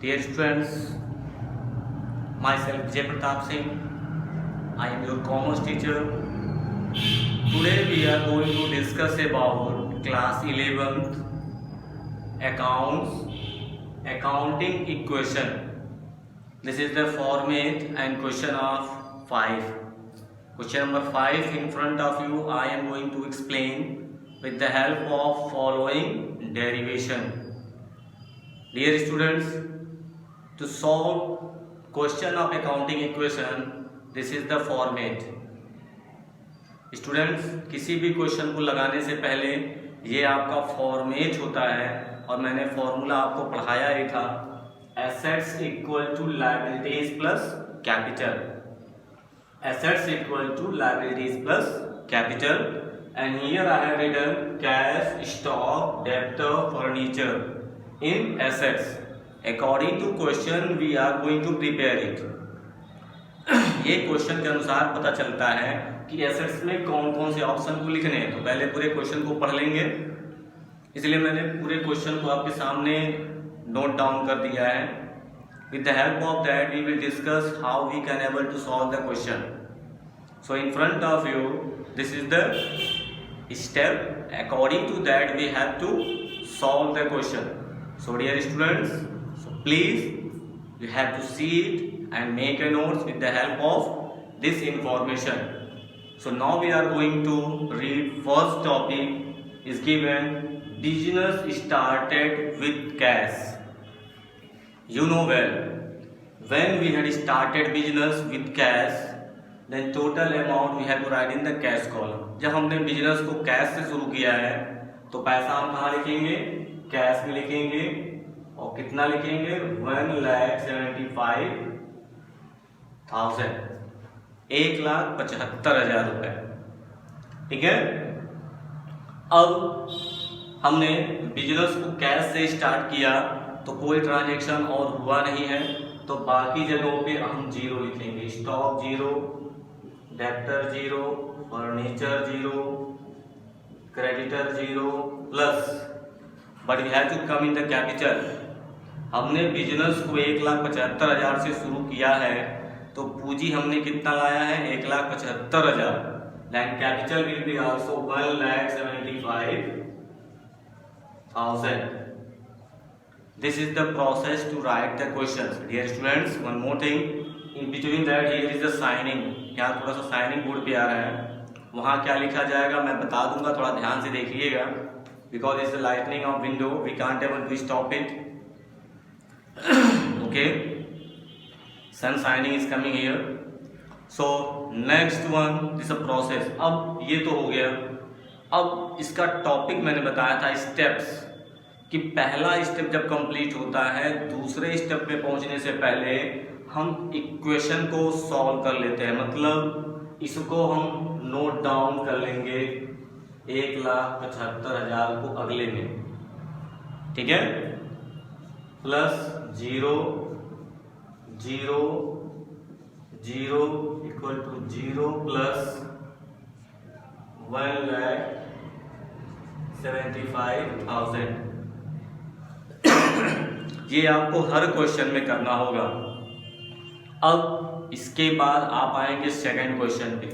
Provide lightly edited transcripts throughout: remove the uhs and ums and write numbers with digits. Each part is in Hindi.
Dear students, myself Jay Pratap Singh. I am your commerce teacher. Today we are going to discuss about class 11th accounting equation. This is the format and question of 5. Question number 5 in front of you. I am going to explain with the help of following derivation. Dear students, to solve question of accounting equation, this is the format. Students, किसी भी क्वेश्चन को लगाने से पहले ये आपका फॉर्मेट होता है और मैंने फॉर्मूला आपको पढ़ाया ही था, assets equal to liabilities plus capital. Assets equal to liabilities plus capital, and here I have written cash, stock, debtor, furniture in assets. According to question we are going to prepare it. ये क्वेश्चन के अनुसार पता चलता है कि एसेट्स में कौन कौन से ऑप्शन को लिखने हैं. तो पहले पूरे क्वेश्चन को पढ़ लेंगे, इसलिए मैंने पूरे क्वेश्चन को आपके सामने नोट डाउन कर दिया है. With the help of that we will discuss how we can able to solve the question. So in front of you this is the step. According to that we have to solve the question. So dear students, so please you have to see it and make a notes with the help of this information. So now we are going to read first topic is given business started with cash. You know well, when we had started business with cash, then total amount we have to write in the cash column. जब हमने बिजनेस को कैश से शुरू किया है तो पैसा हम कहाँ लिखेंगे? कैश में लिखेंगे. और कितना लिखेंगे? 1,75,000, 1,75,000 रुपए. ठीक है. अब हमने बिजनेस को कैश से स्टार्ट किया तो कोई ट्रांजैक्शन और हुआ नहीं है, तो बाकी जगहों पे हम जीरो लिखेंगे. Stock zero, debtor zero, furniture zero, creditor zero, plus but we have to come in the capital. हमने बिजनेस को 1,75,000 से शुरू किया है तो पूंजी हमने कितना लाया है? 1,75,000. Then capital will be also 1,75,000. This is the process to write the questions. Dear students, one more thing in between that here is the signing. यहाँ थोड़ा सा साइनिंग बोर्ड पे आ रहा है, वहाँ क्या लिखा जाएगा मैं बता दूंगा, थोड़ा ध्यान से देखिएगा. Because it's the lightning of window, we can't able to stop it. Okay, sun shining is coming here. So next one is a process. अब ये तो हो गया. अब इसका टॉपिक मैंने बताया था स्टेप्स, कि पहला स्टेप जब कंप्लीट होता है दूसरे स्टेप पे पहुंचने से पहले हम इक्वेशन को सॉल्व कर लेते हैं. मतलब इसको हम नोट डाउन कर लेंगे 1,75,000 को अगले में. ठीक है. Plus 0 0 0 equal to 0 plus 1,75,000. ये आपको हर क्वेश्चन में करना होगा. अब इसके बाद आप आएंगे सेकंड क्वेश्चन पे.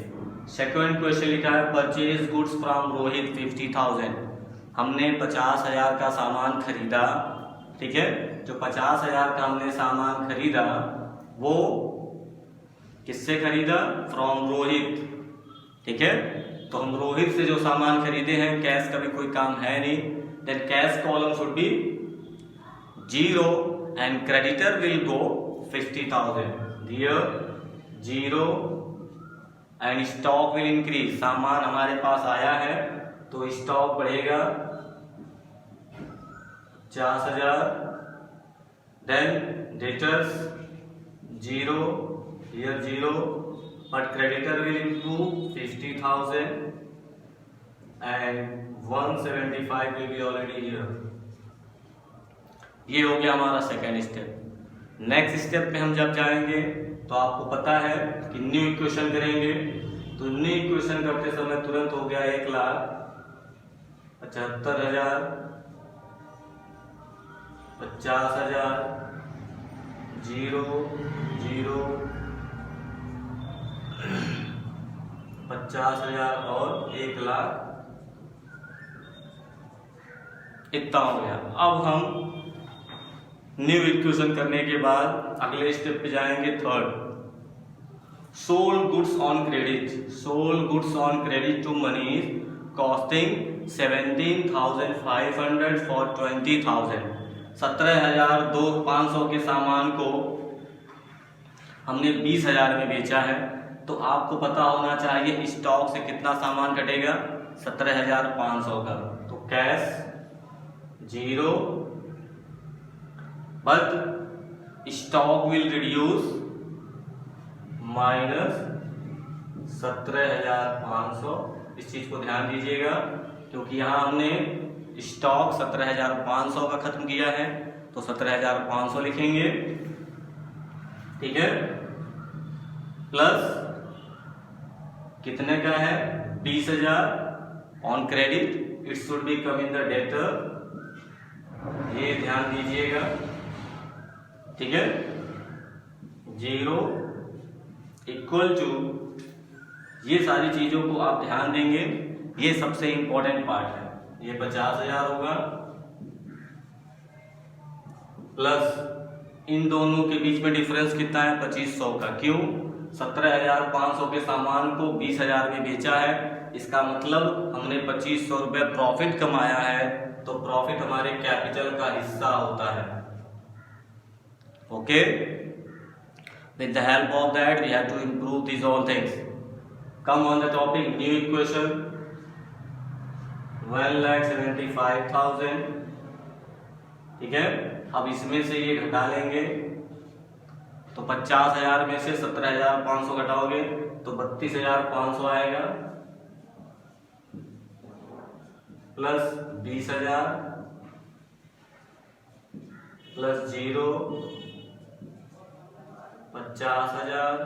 सेकंड क्वेश्चन लिखा है परचेज गुड्स फ्रॉम रोहित 50,000. हमने 50,000 का सामान खरीदा. ठीक है. जो 50,000 का हमने सामान खरीदा वो किससे खरीदा? फ्रॉम रोहित. ठीक है. तो हम रोहित से जो सामान खरीदे हैं, कैश का भी कोई काम है नहीं, then cash column should be 0 and creditor will go 50,000. Here 0 and stock will increase. सामान हमारे पास आया है तो स्टॉक बढ़ेगा 50,000. Then debtors 0, here 0, but creditor will improve 50,000 and 175 will be already here. ये हो गया हमारा सेकेंड स्टेप. नेक्स्ट स्टेप पे हम जब जाएंगे तो आपको पता है कि न्यू इक्वेशन करेंगे. तो न्यू इक्वेशन करते समय तुरंत हो गया 1,75,000, 50,000, 0 0 50,000 और 1 लाख, इतना हो गया। अब हम न्यू इक्वेशन करने के बाद अगले स्टेप पे जाएंगे, third, sold goods on credit. Sold goods on credit to Manish costing 17,500 for 20,000। 17,500 के सामान को हमने 20,000 में बेचा है, तो आपको पता होना चाहिए स्टॉक से कितना सामान कटेगा, 17,500 का। तो cash 0, but stock will reduce minus 17,500। इस चीज को ध्यान दीजिएगा, क्योंकि यहां हमने स्टॉक 17,500 का खत्म किया है, तो 17,500 लिखेंगे, ठीक है, प्लस कितने का है, 20,000 on credit, it should be come in the debtor, ये ध्यान दीजिएगा, ठीक है। 0 इक्वल टू, ये सारी चीजों को आप ध्यान देंगे, ये सबसे इंपॉर्टेंट पार्ट है। ये 50,000 होगा, प्लस इन दोनों के बीच में डिफरेंस कितना है, 2,500 का। क्यों, 17,500 के सामान को 20,000 में बेचा है, इसका मतलब हमने 2,500 रुपये प्रॉफिट कमाया है, तो प्रॉफिट हमारे कैपिटल का हिस्सा होता है। Okay, with the help of that we have to improve these all things. Come on the topic, new equation, 1,75,000, ठीक है। अब इसमें से ये घटा लेंगे, तो 50,000 में से 17,500 घटाओगे तो 32,500 आएगा, प्लस 20,000 प्लस 0 50,000,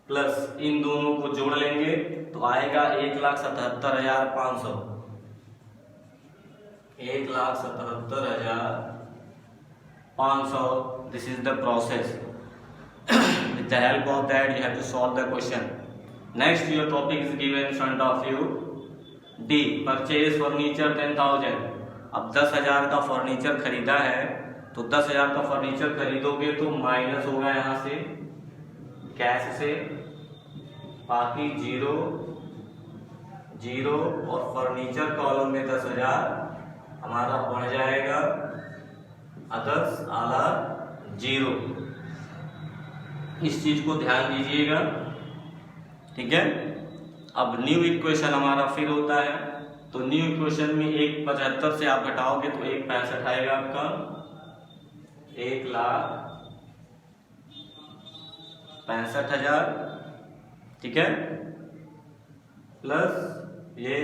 प्लस इन दोनों को जोड़ लेंगे तो आएगा 1,77,500। 1,77,500। This is the process. With the help of that you have to solve the question. Next your topic is given in front of you. D, purchase furniture 10,000। अब 10,000 का फर्नीचर खरीदा है, तो 10,000 का फर्नीचर खरीदोगे तो माइनस होगा यहाँ से कैश से, बाकी 0 0 और फर्नीचर कॉलम में 10,000 हमारा बढ़ जाएगा, अदर्स आला 0। इस चीज को ध्यान दीजिएगा, ठीक है। अब न्यू इक्वेशन हमारा फिर होता है, तो न्यू इक्वेशन में 1,75 से आप घटाओगे तो 1,65 आएगा आपका, 1,65,000, ठीक है, प्लस ये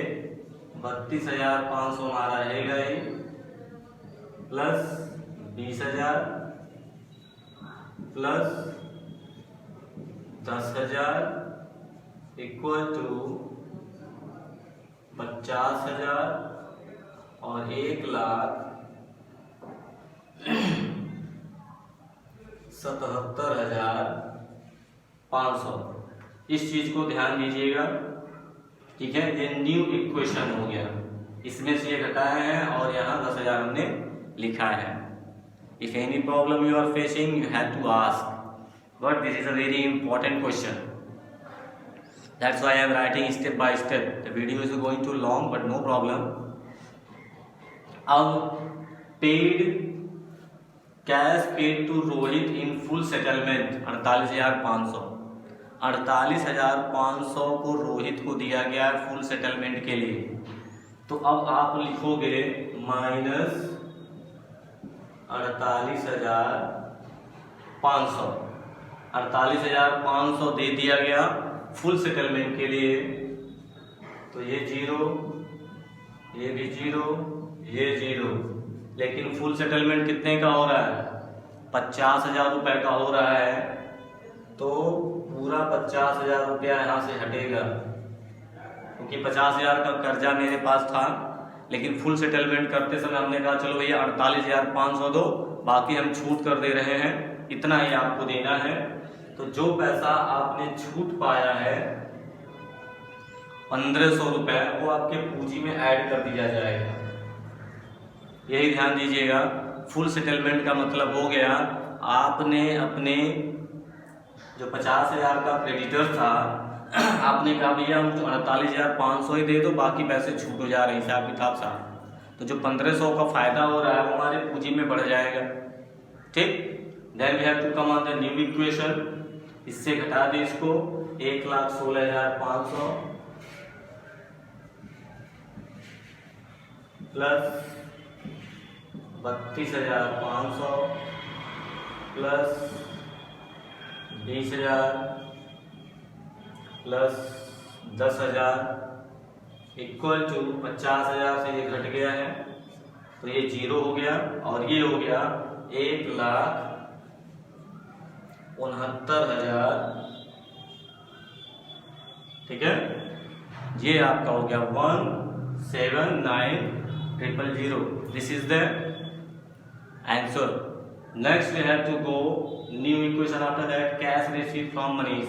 32,500 हमारा रहेगा ही, प्लस 20,000 प्लस 10,000 इक्वल टू 50,000 और 1,77,500। इस चीज को ध्यान दीजिएगा, ठीक है। ये न्यू इक्वेशन हो गया, इसमें से ये घटाए हैं और यहाँ 10,000 हमने लिखा है। If any problem you are facing you have to ask, but this is a very important question, that's why I am writing step by step. The video is going too long but no problem. अब paid cash paid to Rohit in full settlement 48,500। 48,500 को रोहित को दिया गया है फुल सेटलमेंट के लिए, तो अब आप लिखोगे माइनस 48,500। 48,500 दे दिया गया फुल सेटलमेंट के लिए, तो ये 0, ये भी 0, ये 0, लेकिन फुल सेटलमेंट कितने का हो रहा है, 50,000 रुपए का हो रहा है, तो पूरा 50,000 रुपया यहाँ से हटेगा, क्योंकि 50,000 का कर्जा मेरे पास था, लेकिन फुल सेटलमेंट करते समय हमने कहा चलो भैया 48,500 दो, बाकी हम छूट कर दे रहे हैं, इतना ही आपको देना है। तो जो पैसा आपने छूट पाया है 1500 रुपये, वो आपके पूंजी में ऐड कर दिया जाएगा। यही ध्यान दीजिएगा। फुल सेटलमेंट का मतलब हो गया आपने अपने जो 50,000 का क्रेडिटर था, आपने कहा भैया हम 48,500 ही दे दो, बाकी पैसे छूट हो जा रहे हैं हिसाब किताब साहब। तो जो 1500 का फायदा हो रहा है वो हमारे पूंजी में बढ़ जाएगा। ठीक, then we have to come on the new equation. इससे घटा दे इसको, 1,16,500 plus 32,500 plus 20,000 plus 10,000 equal to 50,000 से ये घट गया है तो ये 0 हो गया, और ये हो गया 1,69,000। ठीक है, ये आपका हो गया 1,79,000। This is the answer. Next we have to go new equation after that, cash receive from Manish.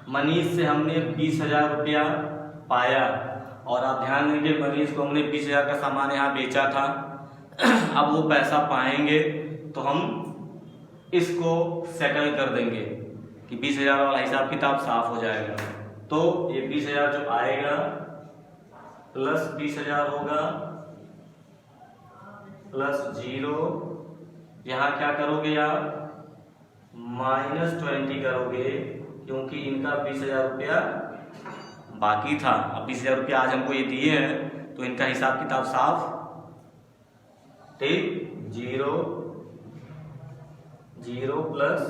Manish से हमने 20,000 रुपया पाया, और आप ध्यान देंगे मनीष को हमने 20,000 का सामान यहाँ बेचा था। अब वो पैसा पाएंगे तो हम इसको सेटल कर देंगे कि 20,000 वाला हिसाब किताब साफ हो जाएगा। तो ये 20,000 जो आएगा प्लस 20,000 होगा प्लस 0, यहाँ क्या करोगे आप, -20 करोगे, क्योंकि इनका 20,000 रुपया बाकी था। अब 20,000 रुपया आज हमको ये दिए हैं तो इनका हिसाब किताब साफ। ठीक, 0 0 plus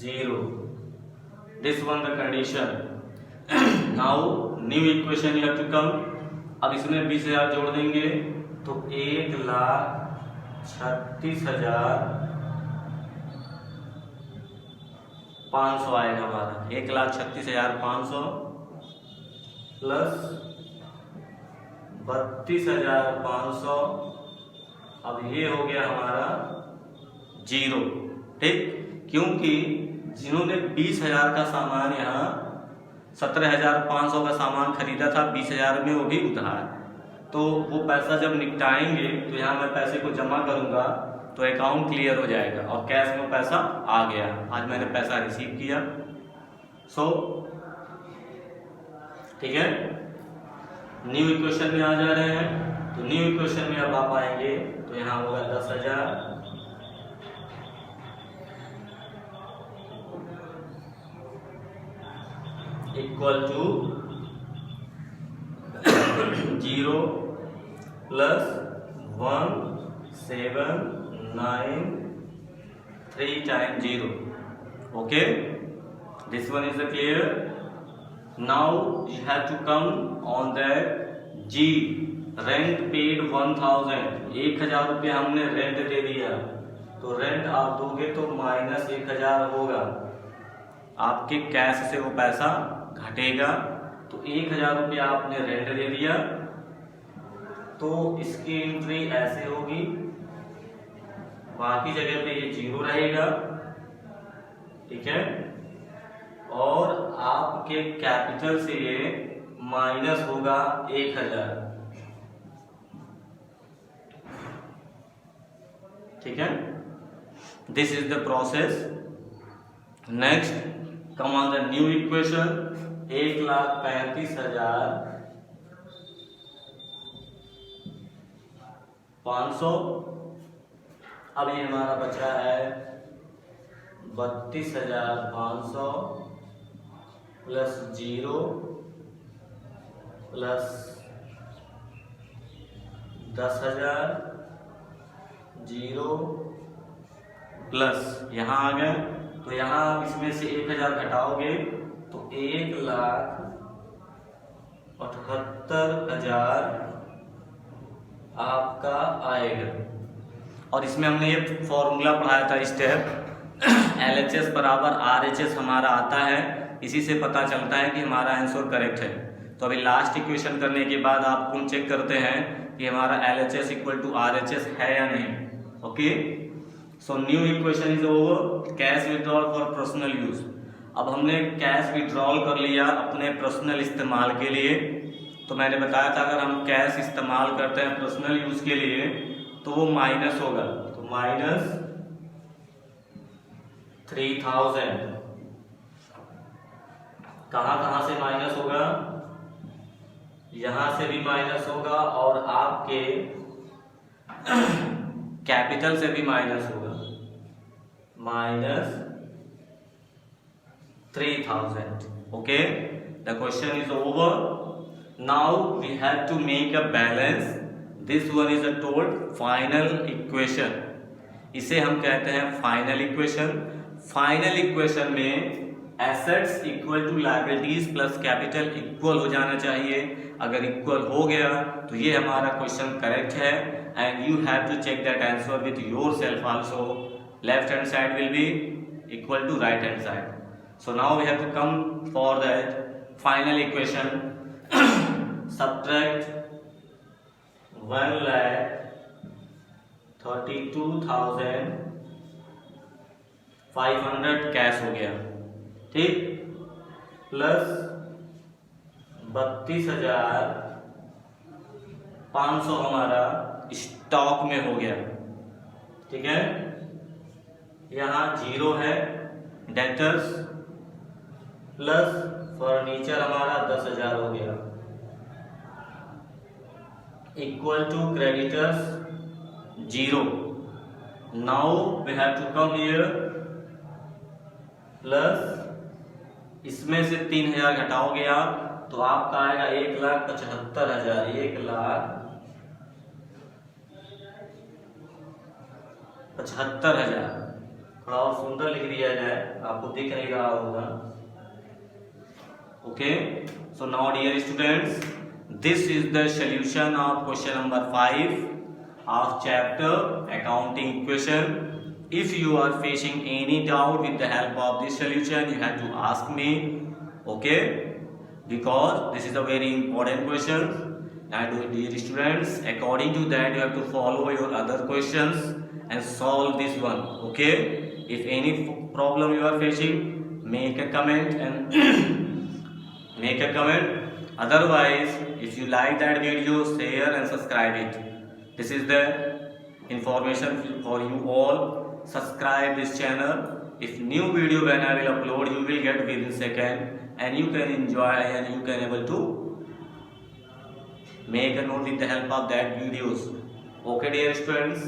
0, this one the condition. Now new equation you have to come. अब इसमें 20,000 जोड़ देंगे तो 1,36,500 आएगा हमारा। 1,36,500 प्लस 32,500, अब ये हो गया हमारा 0। ठीक, क्योंकि जिन्होंने 20,000 का सामान यहाँ 17,500 का सामान खरीदा था 20,000 में, वो भी उधार, तो वो पैसा जब निपटाएंगे तो यहाँ मैं पैसे को जमा करूँगा तो अकाउंट क्लियर हो जाएगा और कैश में पैसा आ गया। आज मैंने पैसा रिसीव किया। सो ठीक है, न्यू इक्वेशन में आ जा रहे हैं। तो न्यू इक्वेशन में अब आप आएंगे तो यहाँ होगा 10,000 equal to 0 plus 1,793 time 0। Okay, this one is clear. Now you have to come on that G, rent paid 1,000। 1,000 रुपये हमने रेंट दे दिया, तो रेंट आप दोगे तो -1,000 होगा, आपके कैश से वो पैसा घटेगा। तो 1,000 रुपया आपने रेंट दे दिया, तो इसकी एंट्री ऐसे होगी, बाकी जगह पे ये 0 रहेगा। ठीक है, और आपके कैपिटल से ये माइनस होगा 1,000। ठीक है, this is the process. Next come on the new equation, 1,35,500। अब ये हमारा बचा है 32,500 प्लस 0 प्लस 10,000, 0 प्लस यहाँ आ गए, तो यहाँ इसमें से 1,000 घटाओगे तो 1,78,000 आपका आएगा। और इसमें हमने ये फॉर्मूला पढ़ाया था स्टेप, LHS बराबर RHS हमारा आता है, इसी से पता चलता है कि हमारा आंसर करेक्ट है। तो अभी लास्ट इक्वेशन करने के बाद आप कौन चेक करते हैं कि हमारा LHS इक्वल टू RHS है या नहीं। Okay, so new equation is over. Cash withdrawal for personal use. अब हमने कैश विड्रॉल कर लिया अपने पर्सनल इस्तेमाल के लिए। तो मैंने बताया था अगर हम कैश इस्तेमाल करते हैं पर्सनल यूज के लिए तो वो माइनस होगा, तो माइनस 3000। कहाँ से माइनस होगा, यहां से भी माइनस होगा और आपके कैपिटल से भी माइनस होगा, minus 3000। Okay, the question is over. Now we have to make a balance. This one is a told final equation. इसे हम कहते हैं फाइनल इक्वेशन। फाइनल इक्वेशन में assets equal to liabilities plus capital equal हो जाना चाहिए। अगर इक्वल हो गया तो ये हमारा क्वेश्चन करेक्ट है and you have to check that answer with yourself also. Left hand side will be equal to right hand side. So now we have to come for that final equation. Subtract 1,32,500 cash हो गया, ठीक, प्लस 32,500 हमारा स्टॉक में हो गया, ठीक है। यहाँ 0 है डेटर्स प्लस फर्नीचर हमारा 10,000 हो गया, equal to creditors 0। Now we have to come here plus इसमें से 3,000 घटाओगे आप तो आपका आएगा 1,75,000। 1,75,000 थोड़ा और सुंदर लिख दिया जाए, आपको दिख नहीं रहा होगा। Okay, so now dear students, this is the solution of question number 5 of chapter accounting equation. If you are facing any doubt with the help of this solution, you have to ask me, okay, because this is a very important question. And dear students, according to that you have to follow your other questions and solve this one, okay. If any problem you are facing, make a comment and make a comment. Otherwise, if you like that video, share and subscribe it. This is the information for you all. Subscribe this channel. If new video when I will upload, you will get within second, and you can enjoy and you can able to make a note with the help of that videos. Okay, dear students,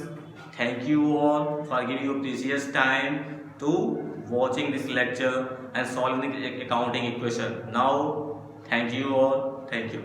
thank you all for giving your precious time to watching this lecture and solving the accounting equation. Now, thank you all. Thank you.